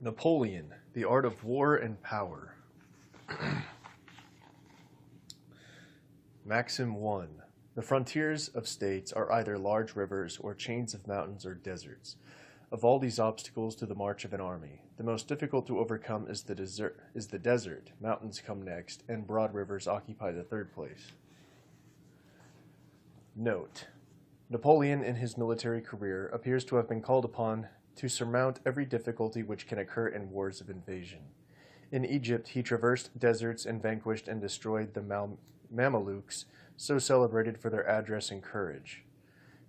Napoleon, The Art of War and Power. Maxim 1. The frontiers of states are either large rivers or chains of mountains or deserts. Of all these obstacles to the march of an army, the most difficult to overcome is the desert. Mountains come next, and broad rivers occupy the third place. Note: Napoleon in his military career appears to have been called upon to surmount every difficulty which can occur in wars of invasion. In Egypt, he traversed deserts and vanquished and destroyed the Mamelukes, so celebrated for their address and courage.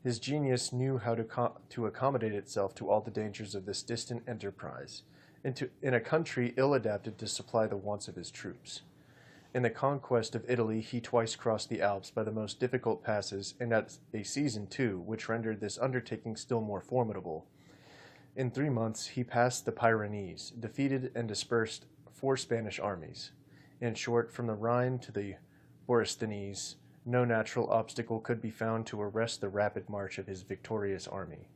His genius knew how to accommodate itself to all the dangers of this distant enterprise, in a country ill adapted to supply the wants of his troops. In the conquest of Italy, he twice crossed the Alps by the most difficult passes, and at a season, too, which rendered this undertaking still more formidable. In 3 months, he passed the Pyrenees, defeated and dispersed 4 Spanish armies. In short, from the Rhine to the Borysthenes, no natural obstacle could be found to arrest the rapid march of his victorious army.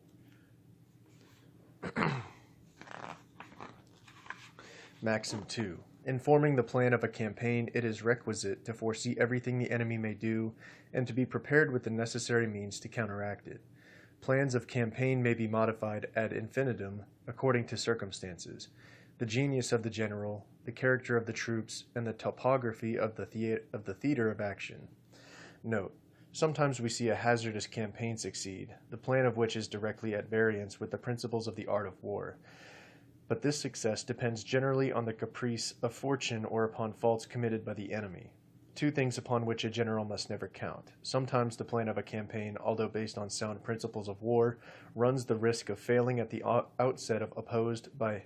Maxim 2. In forming the plan of a campaign, it is requisite to foresee everything the enemy may do, and to be prepared with the necessary means to counteract it. Plans of campaign may be modified ad infinitum according to circumstances. The genius of the general, the character of the troops, and the topography of the theater of action. Note: sometimes we see a hazardous campaign succeed, the plan of which is directly at variance with the principles of the art of war. But this success depends generally on the caprice of fortune or upon faults committed by the enemy. 2 things upon which a general must never count. Sometimes the plan of a campaign, although based on sound principles of war, runs the risk of failing at the outset of opposed by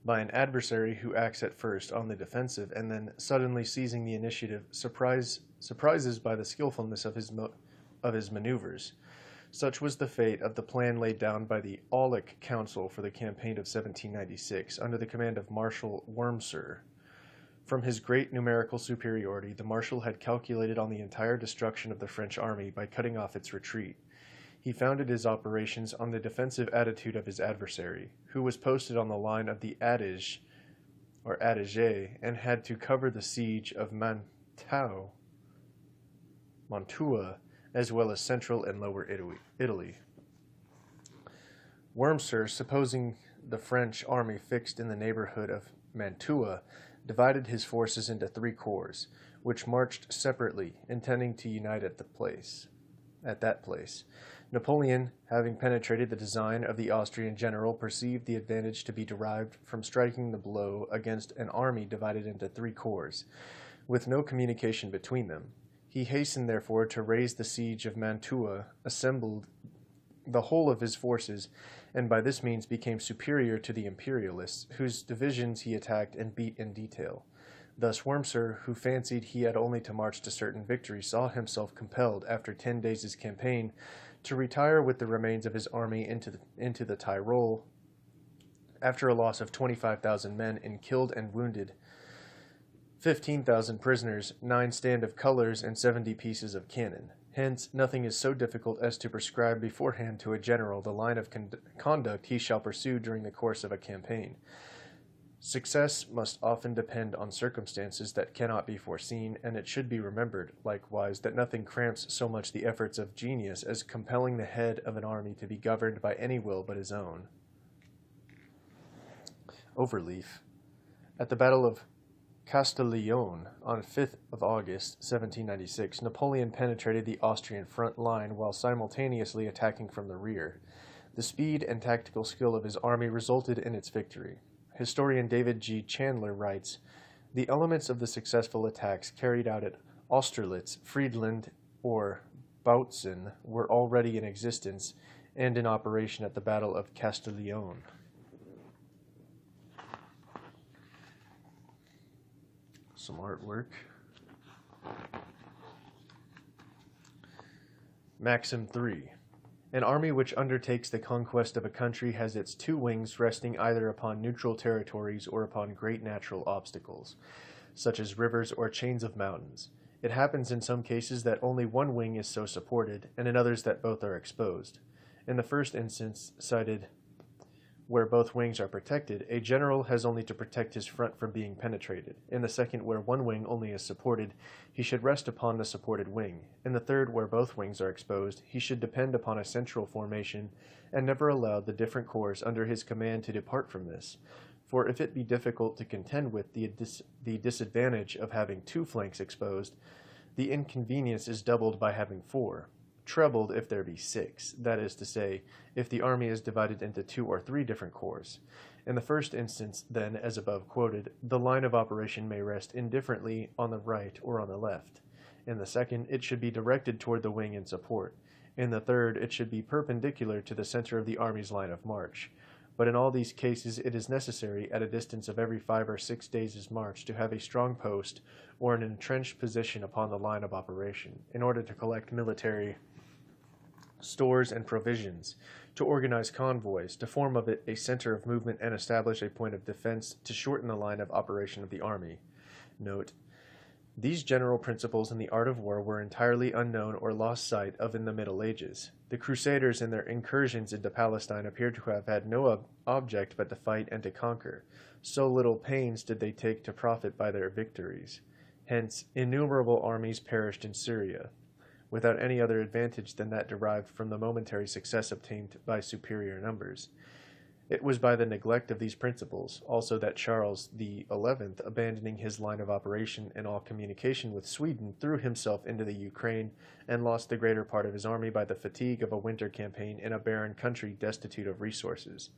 an adversary who acts at first on the defensive and then, suddenly seizing the initiative, surprises by the skillfulness of his maneuvers. Such was the fate of the plan laid down by the Aulic Council for the campaign of 1796, under the command of Marshal Wurmser. From his great numerical superiority, the Marshal had calculated on the entire destruction of the French army by cutting off its retreat. He founded his operations on the defensive attitude of his adversary, who was posted on the line of the Adige, or Adige, and had to cover the siege of Mantua, as well as central and lower Italy. Wurmser, supposing the French army fixed in the neighborhood of Mantua, divided his forces into 3 corps, which marched separately, intending to unite at that place. Napoleon, having penetrated the design of the Austrian general, perceived the advantage to be derived from striking the blow against an army divided into 3 corps, with no communication between them. He hastened, therefore, to raise the siege of Mantua, assembled the whole of his forces, and by this means became superior to the Imperialists, whose divisions he attacked and beat in detail. Thus Wurmser, who fancied he had only to march to certain victory, saw himself compelled, after 10 days' campaign, to retire with the remains of his army into the Tyrol, after a loss of 25,000 men in killed and wounded, 15,000 prisoners, 9 stand of colors, and 70 pieces of cannon. Hence, nothing is so difficult as to prescribe beforehand to a general the line of conduct he shall pursue during the course of a campaign. Success must often depend on circumstances that cannot be foreseen, and it should be remembered, likewise, that nothing cramps so much the efforts of genius as compelling the head of an army to be governed by any will but his own. Overleaf. At the Battle of Castiglione, on 5th of August, 1796, Napoleon penetrated the Austrian front line while simultaneously attacking from the rear. The speed and tactical skill of his army resulted in its victory. Historian David G. Chandler writes, "The elements of the successful attacks carried out at Austerlitz, Friedland, or Bautzen were already in existence and in operation at the Battle of Castiglione." Some artwork. Maxim 3. An army which undertakes the conquest of a country has its 2 wings resting either upon neutral territories or upon great natural obstacles, such as rivers or chains of mountains. It happens in some cases that only one wing is so supported, and in others that both are exposed. In the first instance cited, where both wings are protected, a general has only to protect his front from being penetrated. In the second, where one wing only is supported, he should rest upon the supported wing. In the third, where both wings are exposed, he should depend upon a central formation, and never allow the different corps under his command to depart from this. For if it be difficult to contend with the disadvantage of having 2 flanks exposed, the inconvenience is doubled by having 4. Trebled if there be 6, that is to say, if the army is divided into 2 or 3 different corps. In the first instance, then, as above quoted, the line of operation may rest indifferently on the right or on the left. In the second, it should be directed toward the wing in support. In the third, it should be perpendicular to the center of the army's line of march. But in all these cases it is necessary, at a distance of every 5 or 6 days' march, to have a strong post or an entrenched position upon the line of operation, in order to collect military stores and provisions, to organize convoys, to form of it a center of movement and establish a point of defense, to shorten the line of operation of the army. Note: these general principles in the art of war were entirely unknown or lost sight of in the Middle Ages. The Crusaders in their incursions into Palestine appear to have had no object but to fight and to conquer. So little pains did they take to profit by their victories. Hence, innumerable armies perished in Syria, without any other advantage than that derived from the momentary success obtained by superior numbers. It was by the neglect of these principles also that Charles XI, abandoning his line of operation and all communication with Sweden, threw himself into the Ukraine and lost the greater part of his army by the fatigue of a winter campaign in a barren country destitute of resources.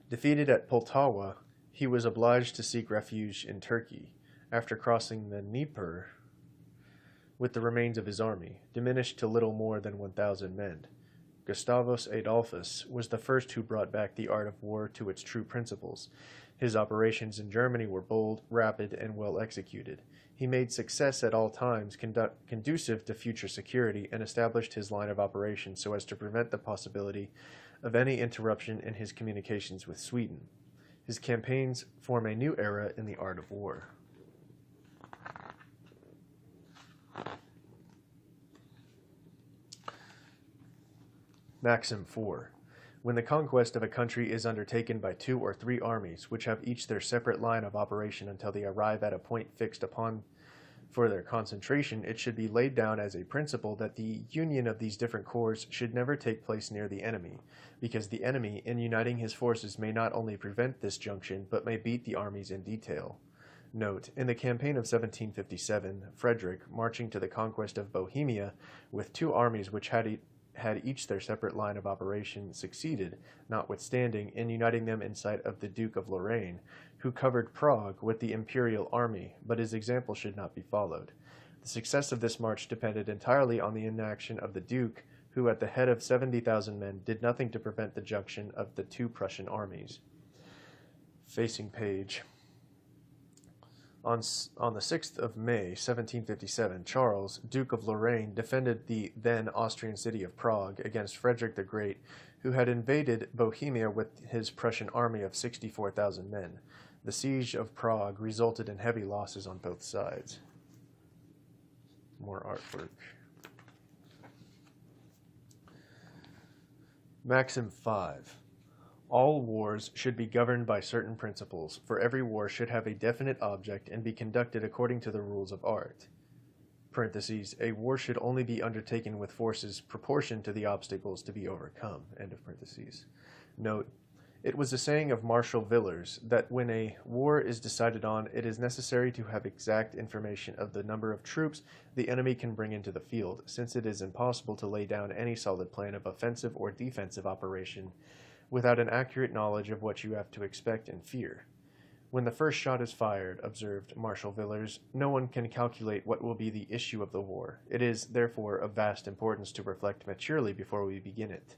Defeated at Poltawa, he was obliged to seek refuge in Turkey, after crossing the Dnieper with the remains of his army, diminished to little more than 1,000 men. Gustavus Adolphus was the first who brought back the art of war to its true principles. His operations in Germany were bold, rapid, and well executed. He made success at all times conducive to future security, and established his line of operation so as to prevent the possibility of any interruption in his communications with Sweden. His campaigns form a new era in the art of war. Maxim 4. When the conquest of a country is undertaken by 2 or 3 armies, which have each their separate line of operation until they arrive at a point fixed upon for their concentration, it should be laid down as a principle that the union of these different corps should never take place near the enemy, because the enemy, in uniting his forces, may not only prevent this junction, but may beat the armies in detail. Note: in the campaign of 1757, Frederick, marching to the conquest of Bohemia with 2 armies which had each their separate line of operation, succeeded, notwithstanding, in uniting them in sight of the Duke of Lorraine, who covered Prague with the imperial army, but his example should not be followed. The success of this march depended entirely on the inaction of the Duke, who, at the head of 70,000 men, did nothing to prevent the junction of the 2 Prussian armies. Facing page. On the 6th of May, 1757, Charles, Duke of Lorraine, defended the then Austrian city of Prague against Frederick the Great, who had invaded Bohemia with his Prussian army of 64,000 men. The siege of Prague resulted in heavy losses on both sides. More artwork. Maxim 5. All wars should be governed by certain principles, for every war should have a definite object and be conducted according to the rules of art. Parentheses, a war should only be undertaken with forces proportioned to the obstacles to be overcome. End of parentheses. Note: it was a saying of Marshal Villars that when a war is decided on, it is necessary to have exact information of the number of troops the enemy can bring into the field, since it is impossible to lay down any solid plan of offensive or defensive operation without an accurate knowledge of what you have to expect and fear. When the first shot is fired, observed Marshal Villars, no one can calculate what will be the issue of the war. It is, therefore, of vast importance to reflect maturely before we begin it.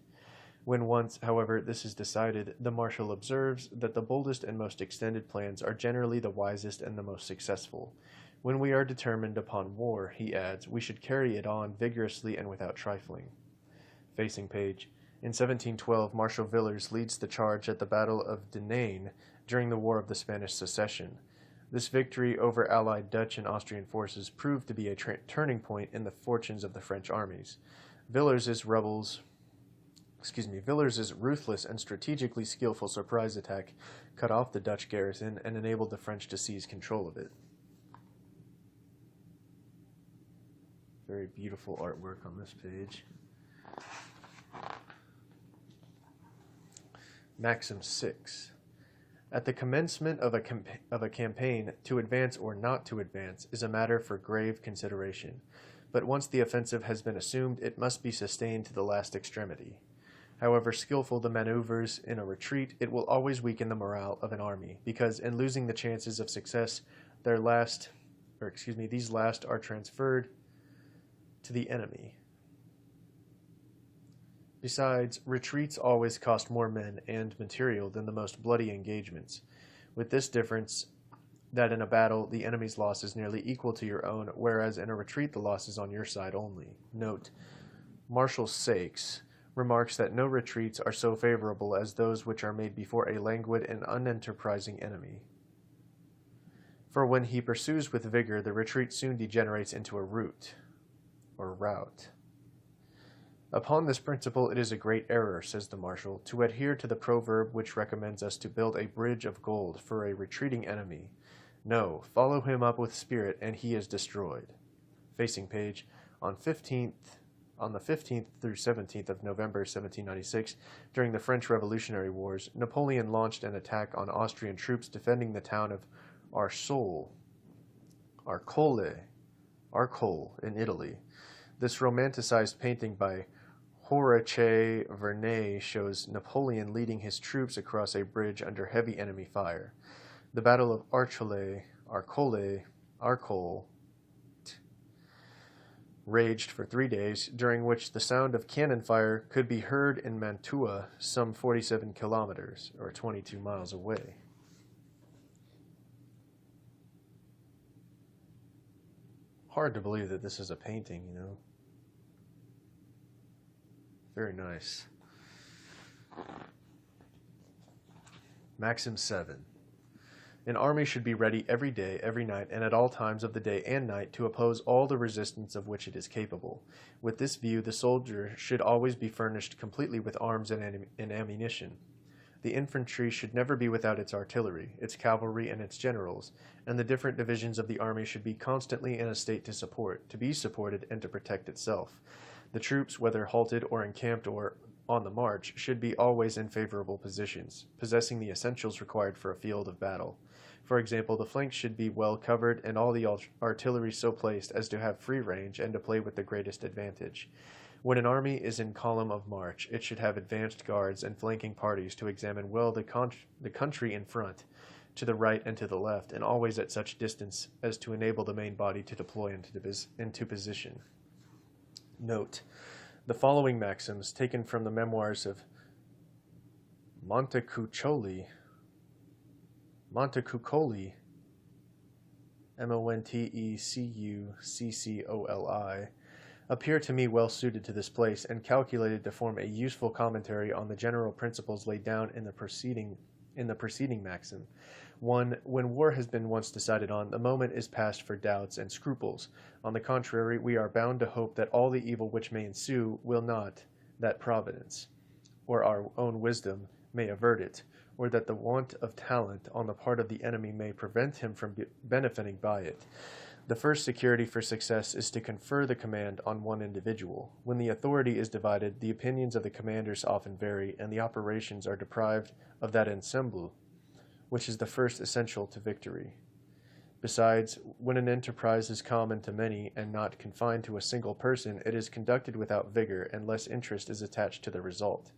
When once, however, this is decided, the Marshal observes that the boldest and most extended plans are generally the wisest and the most successful. When we are determined upon war, he adds, we should carry it on vigorously and without trifling. Facing page. In 1712, Marshal Villars leads the charge at the Battle of Denain during the War of the Spanish Succession. This victory over allied Dutch and Austrian forces proved to be a turning point in the fortunes of the French armies. Villars' rebels Villers' ruthless and strategically skillful surprise attack cut off the Dutch garrison and enabled the French to seize control of it. Very beautiful artwork on this page. Maxim 6. At the commencement of a campaign, to advance or not to advance is a matter for grave consideration, but once the offensive has been assumed, it must be sustained to the last extremity. However skillful the maneuvers in a retreat, it will always weaken the morale of an army, because in losing the chances of success, these last are transferred to the enemy. Besides, retreats always cost more men and material than the most bloody engagements, with this difference that in a battle the enemy's loss is nearly equal to your own, whereas in a retreat the loss is on your side only. Note, Marshal Saxe remarks that no retreats are so favorable as those which are made before a languid and unenterprising enemy. For when he pursues with vigor, the retreat soon degenerates into a rout. Upon this principle it is a great error, says the Marshal, to adhere to the proverb which recommends us to build a bridge of gold for a retreating enemy. No, follow him up with spirit, and he is destroyed. Facing page, on the 15th through 17th of November 1796, during the French Revolutionary Wars, Napoleon launched an attack on Austrian troops defending the town of Arcole in Italy. This romanticized painting by Horace Vernet shows Napoleon leading his troops across a bridge under heavy enemy fire. The Battle of Arcole raged for 3 days, during which the sound of cannon fire could be heard in Mantua, some 47 kilometers, or 22 miles away. Hard to believe that this is a painting, you know. Very nice. Maxim 7. An army should be ready every day, every night, and at all times of the day and night to oppose all the resistance of which it is capable. With this view, the soldier should always be furnished completely with arms and ammunition. The infantry should never be without its artillery, its cavalry, and its generals, and the different divisions of the army should be constantly in a state to support, to be supported, and to protect itself. The troops, whether halted or encamped or on the march, should be always in favorable positions, possessing the essentials required for a field of battle. For example, the flanks should be well covered and all the artillery so placed as to have free range and to play with the greatest advantage. When an army is in column of march, it should have advanced guards and flanking parties to examine well the country in front, to the right and to the left, and always at such distance as to enable the main body to deploy into position. Note, the following maxims, taken from the memoirs of Montecuccoli, Montecuccoli, appear to me well suited to this place and calculated to form a useful commentary on the general principles laid down in the preceding maxim. 1. When war has been once decided on, the moment is past for doubts and scruples. On the contrary, we are bound to hope that all the evil which may ensue will not, that Providence, or our own wisdom, may avert it, or that the want of talent on the part of the enemy may prevent him from benefiting by it. The first security for success is to confer the command on one individual. When the authority is divided, the opinions of the commanders often vary, and the operations are deprived of that ensemble which is the first essential to victory. Besides, when an enterprise is common to many and not confined to a single person, it is conducted without vigor, and less interest is attached to the result.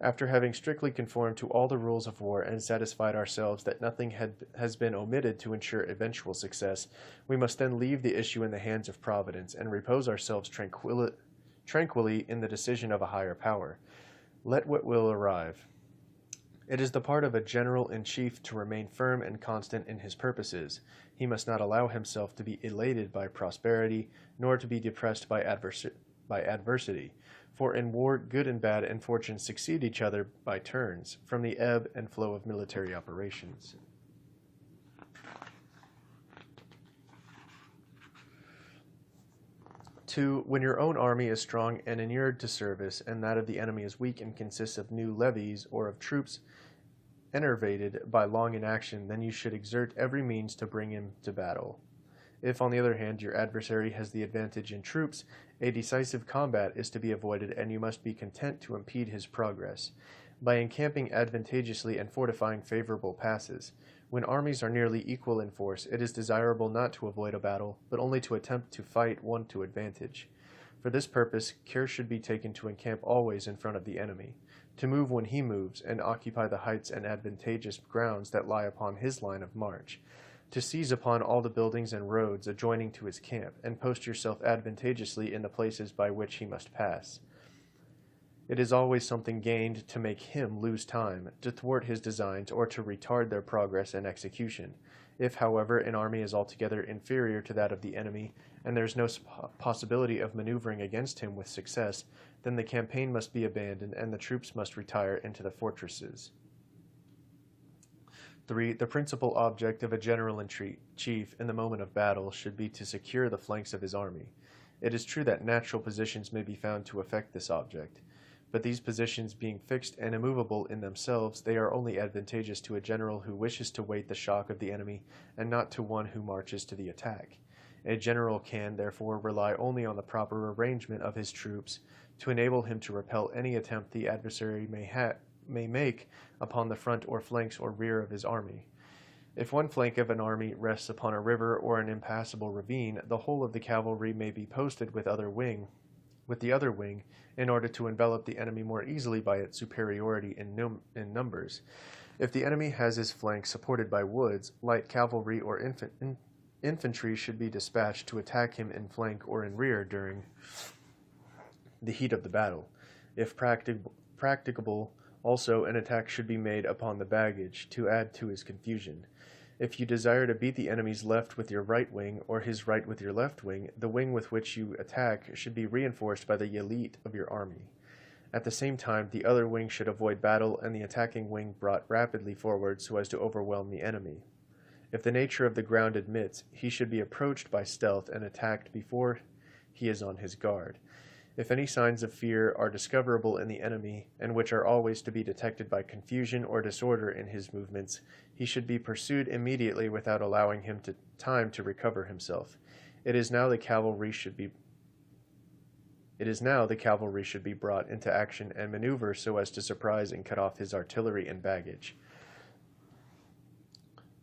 After having strictly conformed to all the rules of war and satisfied ourselves that nothing has been omitted to ensure eventual success, we must then leave the issue in the hands of Providence and repose ourselves tranquilly in the decision of a higher power. Let what will arrive. It is the part of a general-in-chief to remain firm and constant in his purposes. He must not allow himself to be elated by prosperity, nor to be depressed by adversity. For in war, good and bad and fortune succeed each other by turns, from the ebb and flow of military operations. 2. When your own army is strong and inured to service, and that of the enemy is weak and consists of new levies or of troops enervated by long inaction, then you should exert every means to bring him to battle. If, on the other hand, your adversary has the advantage in troops, a decisive combat is to be avoided, and you must be content to impede his progress by encamping advantageously and fortifying favorable passes. When armies are nearly equal in force, it is desirable not to avoid a battle, but only to attempt to fight one to advantage. For this purpose, care should be taken to encamp always in front of the enemy, to move when he moves, and occupy the heights and advantageous grounds that lie upon his line of march, to seize upon all the buildings and roads adjoining to his camp, and post yourself advantageously in the places by which he must pass. It is always something gained to make him lose time, to thwart his designs, or to retard their progress and execution. If, however, an army is altogether inferior to that of the enemy, and there is no possibility of maneuvering against him with success, then the campaign must be abandoned, and the troops must retire into the fortresses. 3. The principal object of a general-in-chief in the moment of battle should be to secure the flanks of his army. It is true that natural positions may be found to effect this object, but these positions being fixed and immovable in themselves, they are only advantageous to a general who wishes to wait the shock of the enemy, and not to one who marches to the attack. A general can, therefore, rely only on the proper arrangement of his troops to enable him to repel any attempt the adversary may make upon the front or flanks or rear of his army. If one flank of an army rests upon a river or an impassable ravine, the whole of the cavalry may be posted with the other wing, in order to envelop the enemy more easily by its superiority in numbers. If the enemy has his flank supported by woods, light cavalry or infantry should be dispatched to attack him in flank or in rear during the heat of the battle. If practicable, also an attack should be made upon the baggage, to add to his confusion. If you desire to beat the enemy's left with your right wing, or his right with your left wing, the wing with which you attack should be reinforced by the elite of your army. At the same time, the other wing should avoid battle, and the attacking wing brought rapidly forward so as to overwhelm the enemy. If the nature of the ground admits, he should be approached by stealth and attacked before he is on his guard. If any signs of fear are discoverable in the enemy, and which are always to be detected by confusion or disorder in his movements, he should be pursued immediately without allowing him time to recover himself. It is now the cavalry should be brought into action and maneuver so as to surprise and cut off his artillery and baggage.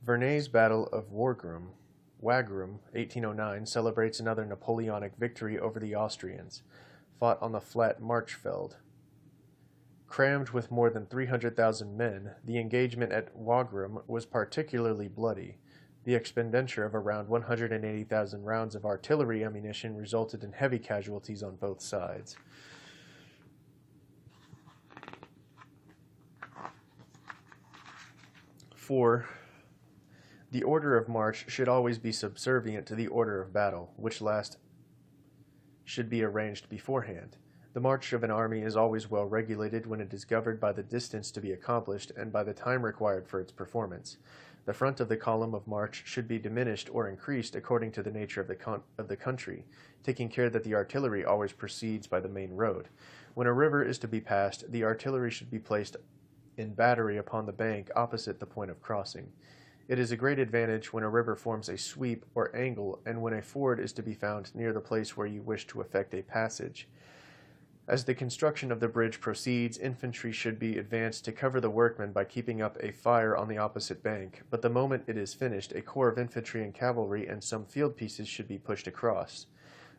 Vernay's Battle of Wagram, 1809, celebrates another Napoleonic victory over the Austrians, fought on the flat Marchfeld. Crammed with more than 300,000 men, the engagement at Wagram was particularly bloody. The expenditure of around 180,000 rounds of artillery ammunition resulted in heavy casualties on both sides. 4. The order of march should always be subservient to the order of battle, which last should be arranged beforehand. The march of an army is always well regulated when it is governed by the distance to be accomplished and by the time required for its performance. The front of the column of march should be diminished or increased according to the nature of the country, taking care that the artillery always proceeds by the main road. When a river is to be passed, the artillery should be placed in battery upon the bank opposite the point of crossing. It is a great advantage when a river forms a sweep or angle, and when a ford is to be found near the place where you wish to effect a passage. As the construction of the bridge proceeds, infantry should be advanced to cover the workmen by keeping up a fire on the opposite bank, but the moment it is finished, a corps of infantry and cavalry and some field pieces should be pushed across.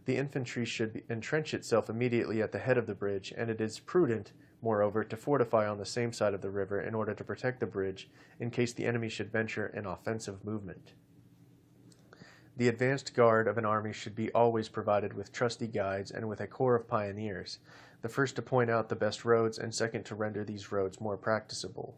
The infantry should entrench itself immediately at the head of the bridge, and it is prudent, moreover, to fortify on the same side of the river in order to protect the bridge in case the enemy should venture an offensive movement. The advanced guard of an army should be always provided with trusty guides and with a corps of pioneers, the first to point out the best roads and second to render these roads more practicable.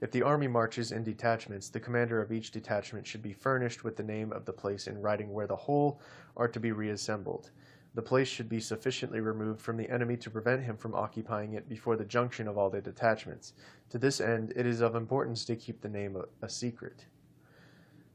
If the army marches in detachments, the commander of each detachment should be furnished with the name of the place in writing where the whole are to be reassembled. The place should be sufficiently removed from the enemy to prevent him from occupying it before the junction of all the detachments. To this end, it is of importance to keep the name a secret.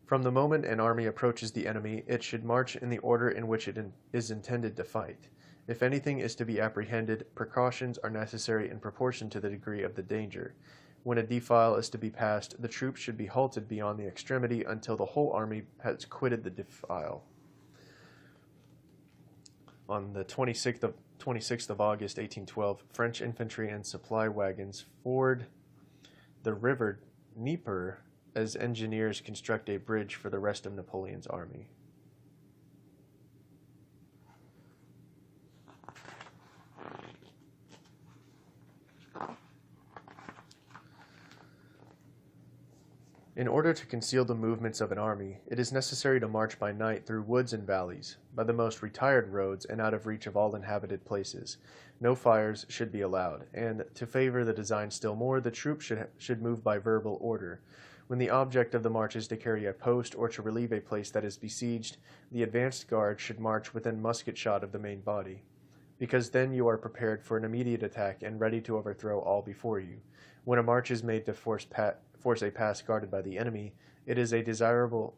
From the moment an army approaches the enemy, it should march in the order in which it is intended to fight. If anything is to be apprehended, precautions are necessary in proportion to the degree of the danger. When a defile is to be passed, the troops should be halted beyond the extremity until the whole army has quitted the defile. On the 26th of August, 1812, French infantry and supply wagons ford the river Dnieper as engineers construct a bridge for the rest of Napoleon's army. In order to conceal the movements of an army, it is necessary to march by night through woods and valleys, by the most retired roads and out of reach of all inhabited places. No fires should be allowed, and, to favor the design still more, the troops should move by verbal order. When the object of the march is to carry a post or to relieve a place that is besieged, the advanced guard should march within musket shot of the main body, because then you are prepared for an immediate attack and ready to overthrow all before you. When a march is made to force a pass guarded by the enemy, it is desirable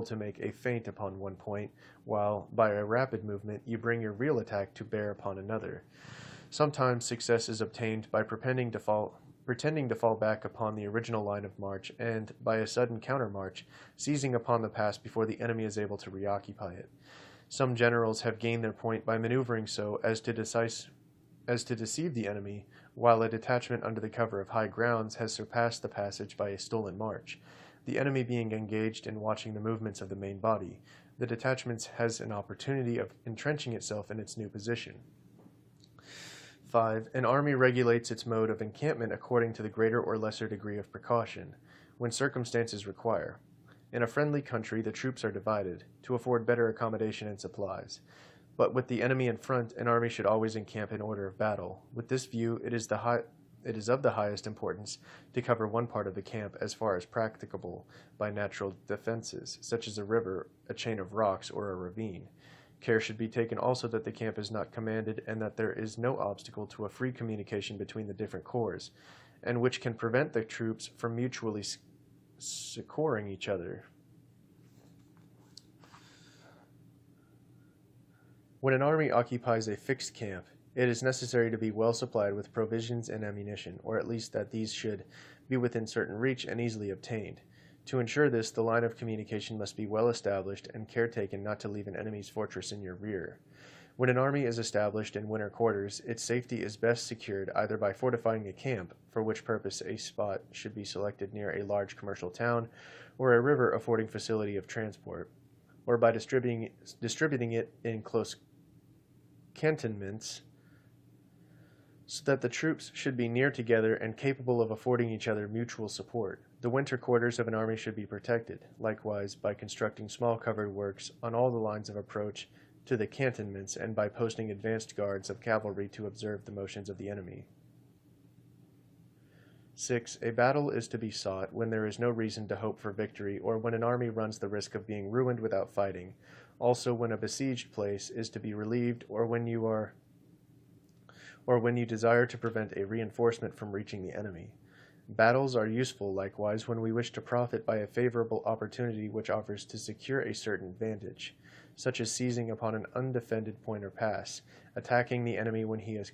to make a feint upon one point, while, by a rapid movement, you bring your real attack to bear upon another. Sometimes success is obtained by pretending to fall back upon the original line of march, and, by a sudden countermarch, seizing upon the pass before the enemy is able to reoccupy it. Some generals have gained their point by maneuvering so as to deceive the enemy, while a detachment under the cover of high grounds has surpassed the passage by a stolen march. The enemy being engaged in watching the movements of the main body, the detachment has an opportunity of entrenching itself in its new position. 5. An army regulates its mode of encampment according to the greater or lesser degree of precaution, when circumstances require. In a friendly country, the troops are divided, to afford better accommodation and supplies. But with the enemy in front, an army should always encamp in order of battle. With this view, it is of the highest importance to cover one part of the camp as far as practicable by natural defenses, such as a river, a chain of rocks, or a ravine. Care should be taken also that the camp is not commanded and that there is no obstacle to a free communication between the different corps, and which can prevent the troops from mutually succoring each other. When an army occupies a fixed camp, it is necessary to be well supplied with provisions and ammunition, or at least that these should be within certain reach and easily obtained. To ensure this, the line of communication must be well established and care taken not to leave an enemy's fortress in your rear. When an army is established in winter quarters, its safety is best secured either by fortifying a camp, for which purpose a spot should be selected near a large commercial town, or a river affording facility of transport, or by distributing it in close cantonments, so that the troops should be near together and capable of affording each other mutual support. The winter quarters of an army should be protected, likewise by constructing small covered works on all the lines of approach to the cantonments and by posting advanced guards of cavalry to observe the motions of the enemy. 6. A battle is to be sought when there is no reason to hope for victory, or when an army runs the risk of being ruined without fighting. Also, when a besieged place is to be relieved, or when you desire to prevent a reinforcement from reaching the enemy. Battles are useful, likewise, when we wish to profit by a favorable opportunity which offers to secure a certain advantage, such as seizing upon an undefended point or pass, attacking the enemy when he has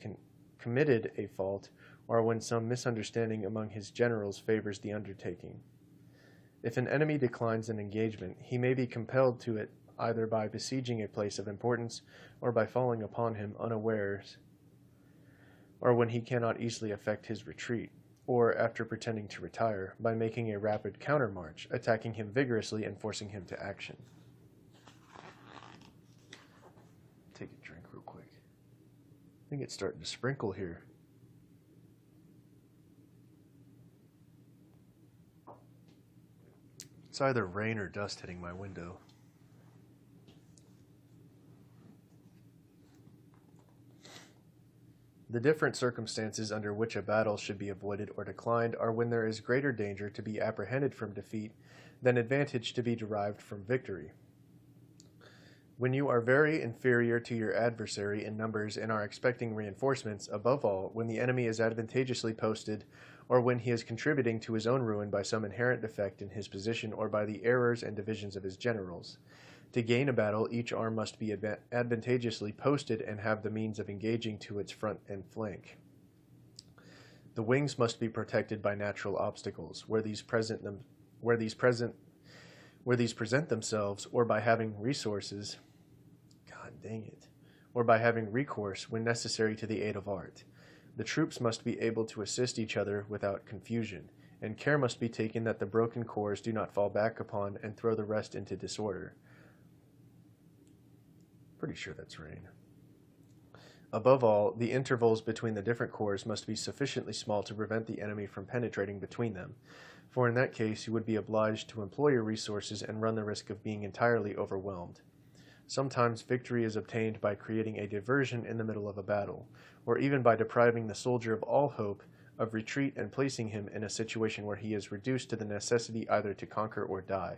committed a fault, or when some misunderstanding among his generals favors the undertaking. If an enemy declines an engagement, he may be compelled to it either by besieging a place of importance or by falling upon him unawares, or when he cannot easily effect his retreat, or, after pretending to retire, by making a rapid countermarch, attacking him vigorously and forcing him to action. Take a drink real quick. I think it's starting to sprinkle here. It's either rain or dust hitting my window. The different circumstances under which a battle should be avoided or declined are when there is greater danger to be apprehended from defeat than advantage to be derived from victory. When you are very inferior to your adversary in numbers and are expecting reinforcements, above all, when the enemy is advantageously posted, or when he is contributing to his own ruin by some inherent defect in his position or by the errors and divisions of his generals. To gain a battle, each arm must be advantageously posted and have the means of engaging to its front and flank. The wings must be protected by natural obstacles, where these present themselves, or by having resources, or by having recourse when necessary to the aid of art. The troops must be able to assist each other without confusion, and care must be taken that the broken corps do not fall back upon and throw the rest into disorder. Pretty sure that's rain. Above all, the intervals between the different corps must be sufficiently small to prevent the enemy from penetrating between them, for in that case you would be obliged to employ your resources and run the risk of being entirely overwhelmed. Sometimes victory is obtained by creating a diversion in the middle of a battle, or even by depriving the soldier of all hope of retreat and placing him in a situation where he is reduced to the necessity either to conquer or die.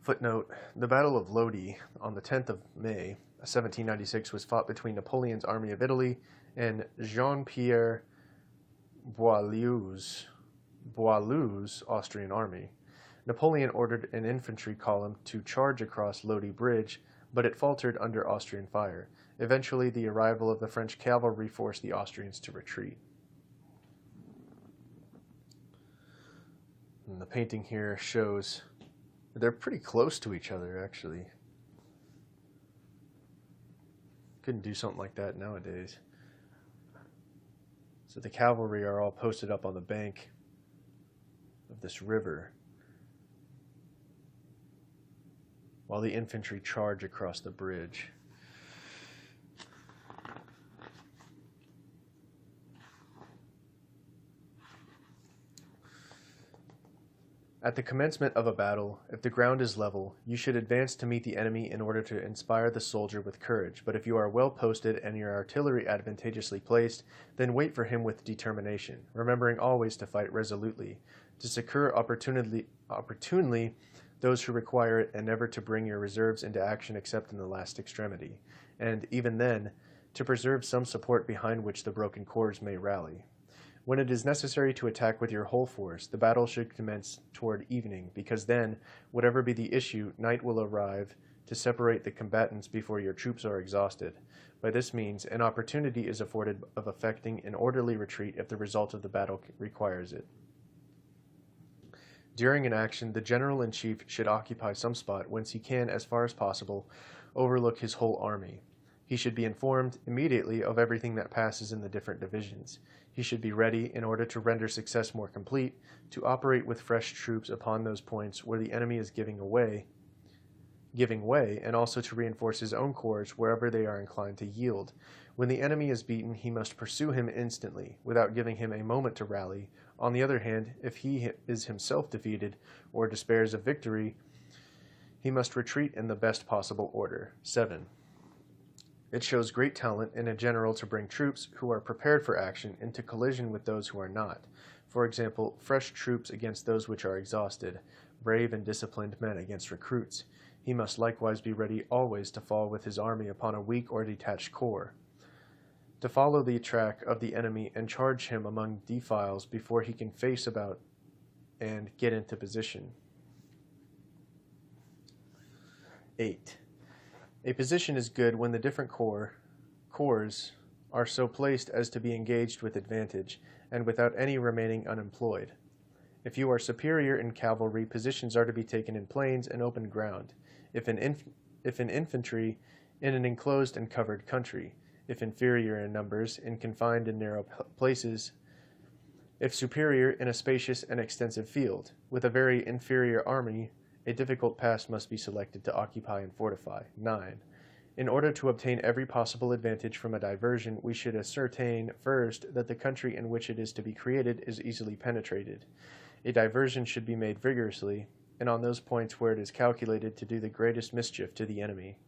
Footnote: the Battle of Lodi on the 10th of May, 1796 was fought between Napoleon's Army of Italy and Jean-Pierre Boileau's Austrian army. Napoleon ordered an infantry column to charge across Lodi Bridge, but it faltered under Austrian fire. Eventually, the arrival of the French cavalry forced the Austrians to retreat. And the painting here shows they're pretty close to each other, actually. Couldn't do something like that nowadays. So the cavalry are all posted up on the bank of this river, while the infantry charge across the bridge. At the commencement of a battle, if the ground is level, you should advance to meet the enemy in order to inspire the soldier with courage, but if you are well posted and your artillery advantageously placed, then wait for him with determination, remembering always to fight resolutely, to succor opportunely those who require it, and never to bring your reserves into action except in the last extremity, and, even then, to preserve some support behind which the broken corps may rally. When it is necessary to attack with your whole force, the battle should commence toward evening, because then, whatever be the issue, night will arrive to separate the combatants before your troops are exhausted. By this means, an opportunity is afforded of effecting an orderly retreat if the result of the battle requires it. During an action, the general-in-chief should occupy some spot whence he can, as far as possible, overlook his whole army. He should be informed immediately of everything that passes in the different divisions. He should be ready, in order to render success more complete, to operate with fresh troops upon those points where the enemy is giving way, and also to reinforce his own corps wherever they are inclined to yield. When the enemy is beaten, he must pursue him instantly, without giving him a moment to rally. On the other hand, if he is himself defeated, or despairs of victory, he must retreat in the best possible order. 7. It shows great talent in a general to bring troops who are prepared for action into collision with those who are not. For example, fresh troops against those which are exhausted, brave and disciplined men against recruits. He must likewise be ready always to fall with his army upon a weak or detached corps, to follow the track of the enemy and charge him among defiles before he can face about and get into position. 8. A position is good when the different corps are so placed as to be engaged with advantage, and without any remaining unemployed. If you are superior in cavalry, positions are to be taken in plains and open ground. If in infantry, in an enclosed and covered country. If inferior in numbers, in confined and narrow places. If superior, in a spacious and extensive field. With a very inferior army, a difficult pass must be selected to occupy and fortify. 9. In order to obtain every possible advantage from a diversion, we should ascertain first that the country in which it is to be created is easily penetrated. A diversion should be made vigorously, and on those points where it is calculated to do the greatest mischief to the enemy.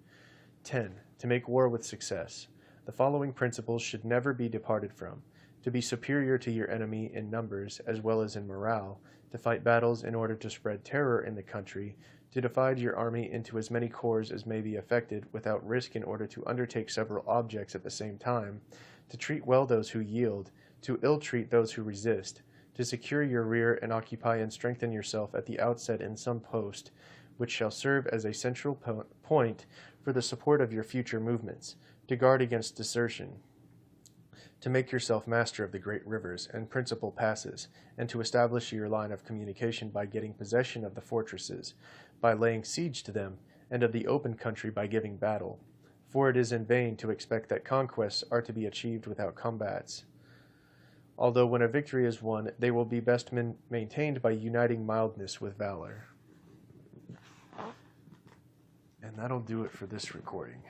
10. To make war with success. The following principles should never be departed from: to be superior to your enemy in numbers as well as in morale, to fight battles in order to spread terror in the country, to divide your army into as many corps as may be effected without risk in order to undertake several objects at the same time, to treat well those who yield, to ill-treat those who resist, to secure your rear and occupy and strengthen yourself at the outset in some post, which shall serve as a central point for the support of your future movements, to guard against desertion, to make yourself master of the great rivers and principal passes, and to establish your line of communication by getting possession of the fortresses, by laying siege to them, and of the open country by giving battle. For it is in vain to expect that conquests are to be achieved without combats, although when a victory is won, they will be best maintained by uniting mildness with valor. And that'll do it for this recording.